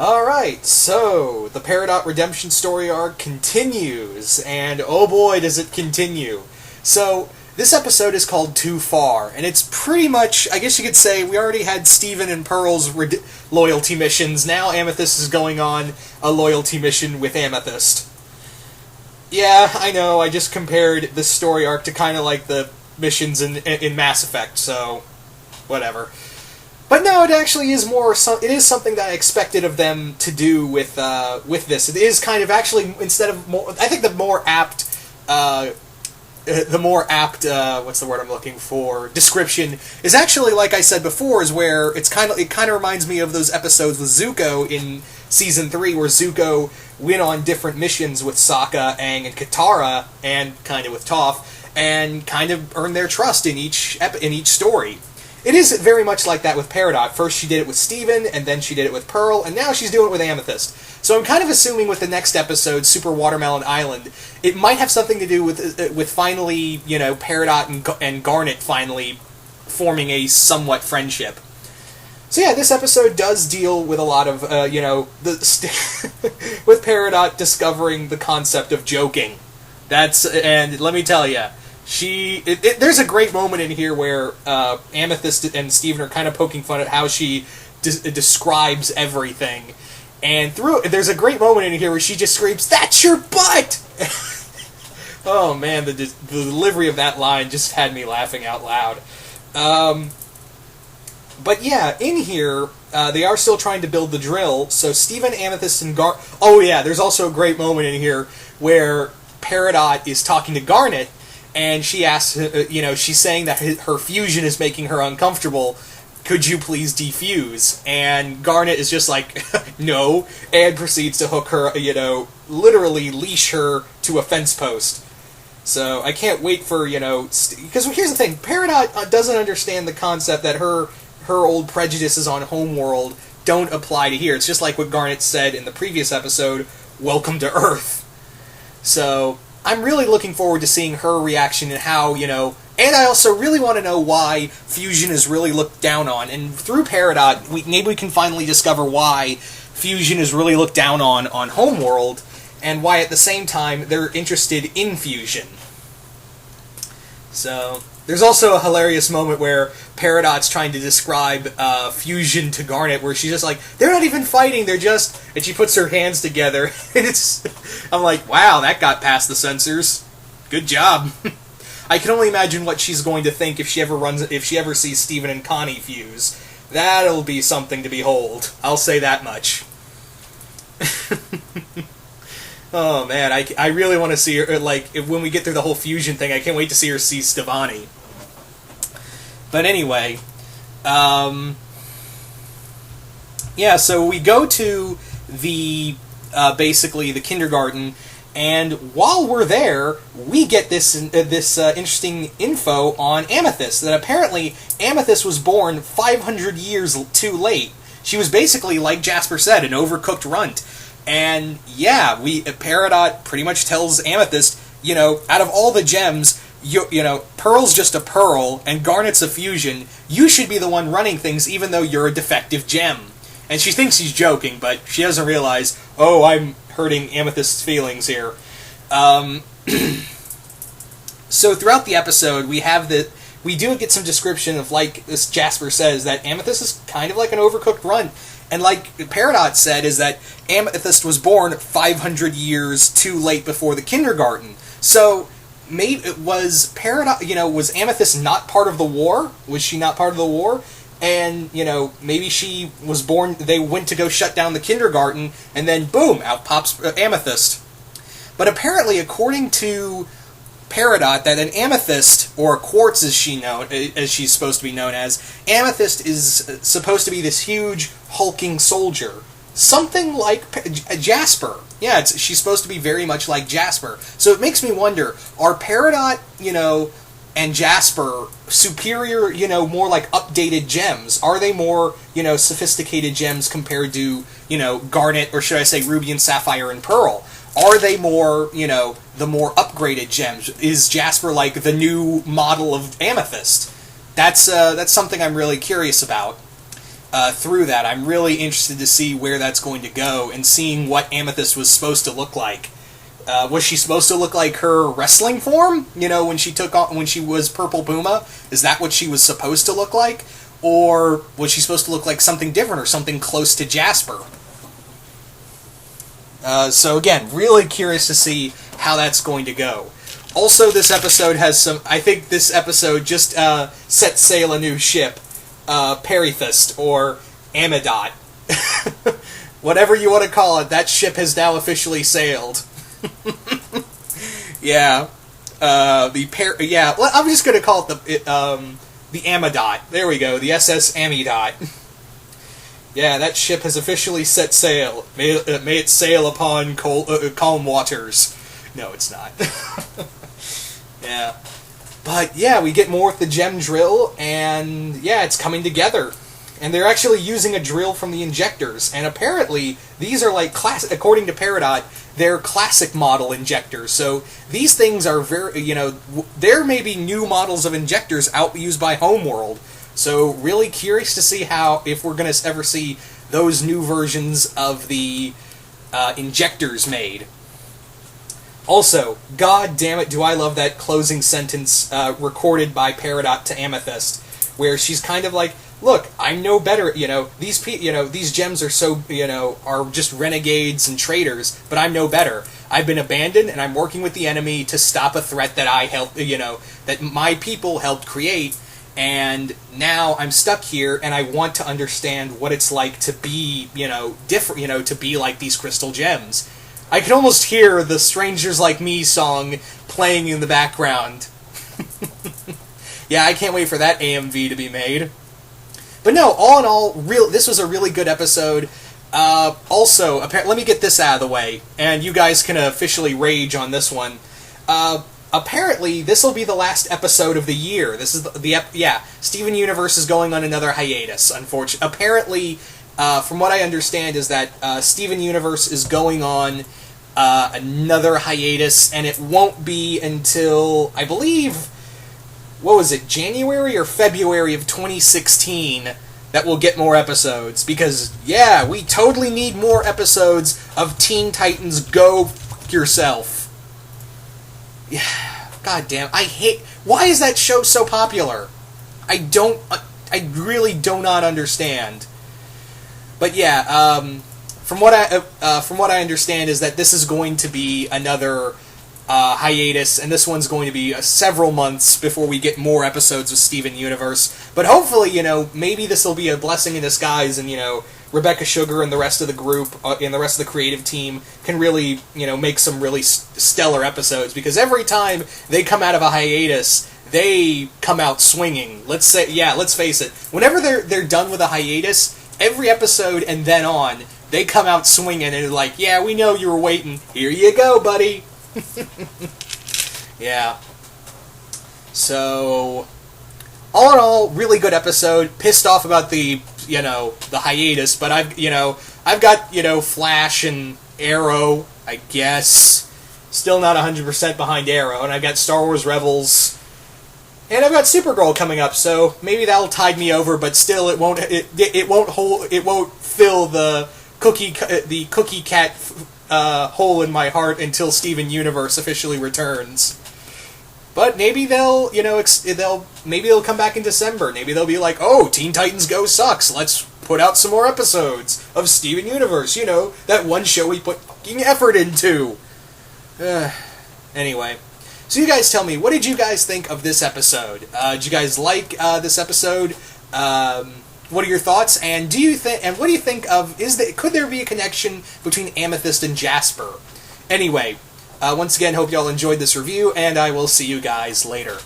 Alright, so the Peridot redemption story arc continues, and oh boy does it continue. So, this episode is called Too Far, and it's pretty much, I guess you could say, we already had Steven and Pearl's loyalty missions, now Amethyst is going on a loyalty mission with Amethyst. Yeah, I know, I just compared this story arc to kind of like the missions in Mass Effect, so whatever. But no, it actually is more. It is something that I expected of them to do with this. It is kind of actually instead of more. I think the more apt, what's the word I'm looking for? Description is actually, like I said before, is where it kind of reminds me of those episodes with Zuko in Season 3, where Zuko went on different missions with Sokka, Aang, and Katara, and kind of with Toph, and kind of earned their trust in each story. It is very much like that with Peridot. First she did it with Steven, and then she did it with Pearl, and now she's doing it with Amethyst. So I'm kind of assuming with the next episode, Super Watermelon Island, it might have something to do with finally, Peridot and Garnet finally forming a somewhat friendship. So yeah, this episode does deal with a lot of, with Peridot discovering the concept of joking. And let me tell you, there's a great moment in here where Amethyst and Steven are kind of poking fun at how she describes everything. And there's a great moment in here where she just screams, "That's your butt!" Oh man, the delivery of that line just had me laughing out loud. But yeah, in here, they are still trying to build the drill, so Steven, Amethyst, and oh yeah, there's also a great moment in here where Peridot is talking to Garnet, and she asks, she's saying that her fusion is making her uncomfortable. Could you please defuse? And Garnet is just like, no, and proceeds to hook her, literally leash her to a fence post. So I can't wait for, because here's the thing, Peridot doesn't understand the concept that her old prejudices on Homeworld don't apply to here. It's just like what Garnet said in the previous episode, welcome to Earth. So I'm really looking forward to seeing her reaction and how, and I also really want to know why fusion is really looked down on. And through Peridot, maybe we can finally discover why fusion is really looked down on Homeworld, and why at the same time they're interested in fusion. So there's also a hilarious moment where Peridot's trying to describe fusion to Garnet, where she's just like, they're not even fighting, they're just... And she puts her hands together, and I'm like, wow, that got past the censors. Good job. I can only imagine what she's going to think if she ever sees Steven and Connie fuse. That'll be something to behold. I'll say that much. Oh man, I really want to see her, when we get through the whole fusion thing, I can't wait to see her see Stevani. But anyway, yeah, so we go to basically the kindergarten, and while we're there, we get this interesting info on Amethyst, that apparently Amethyst was born 500 years too late. She was basically, like Jasper said, an overcooked runt. And yeah, Peridot pretty much tells Amethyst, out of all the gems, Pearl's just a pearl, and Garnet's a fusion. You should be the one running things, even though you're a defective gem. And she thinks he's joking, but she doesn't realize, oh, I'm hurting Amethyst's feelings here. So throughout the episode, we do get some description of, like this Jasper says, that Amethyst is kind of like an overcooked runt. And like Peridot said, is that Amethyst was born 500 years too late before the kindergarten. So maybe it was Peridot, was Amethyst not part of the war? Was she not part of the war? And, maybe she was born, they went to go shut down the kindergarten, and then boom, out pops Amethyst. But apparently, according to Peridot, that an amethyst, or quartz as she's supposed to be known as, Amethyst is supposed to be this huge, hulking soldier. Something like Jasper. Yeah, she's supposed to be very much like Jasper. So it makes me wonder, are Peridot, and Jasper superior, more like updated gems? Are they more, sophisticated gems compared to, Garnet, or should I say Ruby and Sapphire and Pearl? Are they more, the more upgraded gems? Is Jasper like the new model of Amethyst? That's something I'm really curious about. through that. I'm really interested to see where that's going to go and seeing what Amethyst was supposed to look like. Was she supposed to look like her wrestling form? You know, when she was Purple Puma? Is that what she was supposed to look like? Or was she supposed to look like something different or something close to Jasper? So again, really curious to see how that's going to go. Also, this episode has some... I think this episode just set sail a new ship. Peridot, or Amethyst. Whatever you want to call it, that ship has now officially sailed. Yeah. Well, I'm just going to call it the Amethyst. There we go, the SS Amethyst. Yeah, that ship has officially set sail. May it sail upon calm waters. No, it's not. Yeah. But, yeah, we get more with the gem drill, and, yeah, it's coming together. And they're actually using a drill from the injectors, and apparently, these are like, according to Peridot, they're classic model injectors. So, these things are very, there may be new models of injectors out used by Homeworld. So, really curious to see if we're going to ever see those new versions of the injectors made. Also, god damn it, do I love that closing sentence recorded by Peridot to Amethyst, where she's kind of like, look, I'm no better, these gems are so, are just renegades and traitors, but I'm no better. I've been abandoned, and I'm working with the enemy to stop a threat that I helped, that my people helped create, and now I'm stuck here, and I want to understand what it's like to be, different, to be like these crystal gems. I can almost hear the Strangers Like Me song playing in the background. Yeah, I can't wait for that AMV to be made. But no, all in all, this was a really good episode. Also, let me get this out of the way, and you guys can officially rage on this one. Apparently, this will be the last episode of the year. This is Steven Universe is going on another hiatus, unfortunately. Apparently, from what I understand, is that Steven Universe is going on another hiatus, and it won't be until, I believe, what was it, January or February of 2016 that we'll get more episodes. Because, yeah, we totally need more episodes of Teen Titans Go F*** Yourself. Yeah, god damn, why is that show so popular? I really do not understand. But yeah, from what I understand is that this is going to be another hiatus, and this one's going to be several months before we get more episodes of Steven Universe. But hopefully, maybe this will be a blessing in disguise, and Rebecca Sugar and the rest of the group and the rest of the creative team can really, make some really stellar episodes, because every time they come out of a hiatus, they come out swinging. Let's face it. Whenever they're done with a hiatus, every episode and then on, they come out swinging and they're like, yeah, we know you were waiting. Here you go, buddy. Yeah. So, all in all, really good episode. Pissed off about the hiatus, but I've got, Flash and Arrow, I guess. Still not 100% behind Arrow, and I've got Star Wars Rebels, and I've got Supergirl coming up, so maybe that'll tide me over, but still it won't fill the cookie cat hole in my heart until Steven Universe officially returns. But maybe they'll come back in December. Maybe they'll be like, oh, Teen Titans Go sucks. Let's put out some more episodes of Steven Universe. That one show we put fucking effort into. Anyway. So you guys tell me, what did you guys think of this episode? Did you guys like this episode? What are your thoughts? And what do you think of, could there be a connection between Amethyst and Jasper? Anyway, once again, hope y'all enjoyed this review, and I will see you guys later.